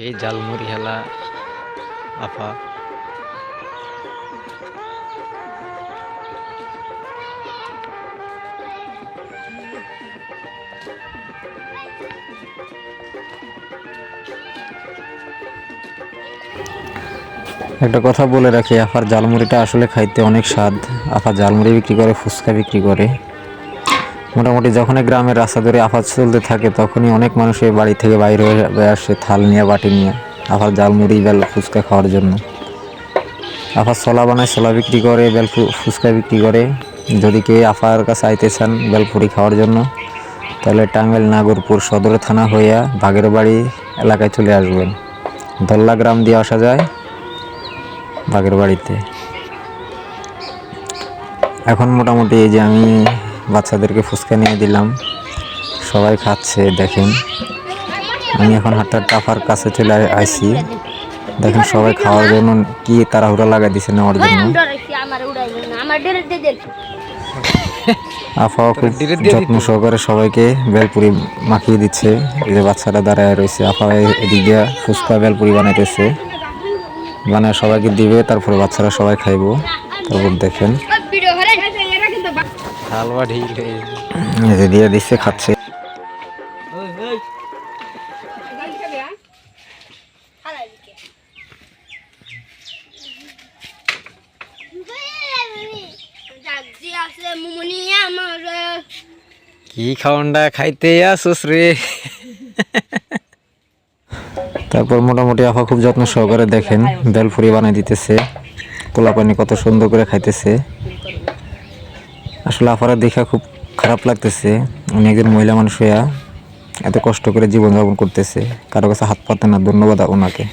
এই জালমুড়ি হেলা আফা একটা কথা বলে রাখি, আফার জালমুড়িটা আসলে খাইতে অনেক স্বাদ। আফা জালমুড়ি বিক্রি করে, ফুচকা বিক্রি করে। মোটামুটি যখনই গ্রামের রাস্তা ধরে আফা চলতে থাকে তখনই অনেক মানুষ এই বাড়ি থেকে বাইরে হয়ে আসে থাল নিয়ে, বাটি নিয়ে আফার জালমুড়ি বেল ফুচকা খাওয়ার জন্য। আফা ছোলা বানায়, ছোলা বিক্রি করে, বেল ফুচকা বিক্রি করে। যদি কেউ আফার কাছে আইতে চান বেলপুরি খাওয়ার জন্য তাহলে টাঙ্গাইল নাগরপুর সদর থানা হইয়া বাগের বাড়ি এলাকায় চলে আসবেন। দল্লা গ্রাম দিয়ে আসা যায় বাগের বাড়িতে। এখন মোটামুটি এই যে আমি বাচ্চাদেরকে ফুচকা নিয়ে দিলাম, সবাই খাচ্ছে দেখেন। আমি এখন হাঁটার টাফার কাছে চলে আইছি, দেখেন সবাই খাওয়ার জন্য কি তাড়াহুড়া লাগাই দিছে নেওয়ার জন্য। আফাও খুব যত্ন সহকারে সবাইকে বেলপুরি মাখিয়ে দিচ্ছে। এই যে বাচ্চারা দাঁড়ায় রয়েছে, আফা এদিক দিয়ে ফুচকা বেলপুরি বানাইতেছে, বানায় সবাইকে দিবে, তারপরে বাচ্চারা সবাই খাইবো। তারপর দেখেন হালুয়া ঢিল দিয়ে দিচ্ছে, খাচ্ছে। কি খাওয়ানটা খাইতে আসুস রে। তারপর মোটামুটি আফা খুব যত্ন সহকারে দেখেন বেলপুরি বানাই দিতেছে, পোলাপানি কত সুন্দর করে খাইতেছে। আসলে আফারা দেখা খুব খারাপ লাগতেছে, উনি একজন মহিলা মানুষ হইয়া এত কষ্ট করে জীবনযাপন করতেছে, কারো কাছে হাত পাতে না। ধন্যবাদ ওনাকে।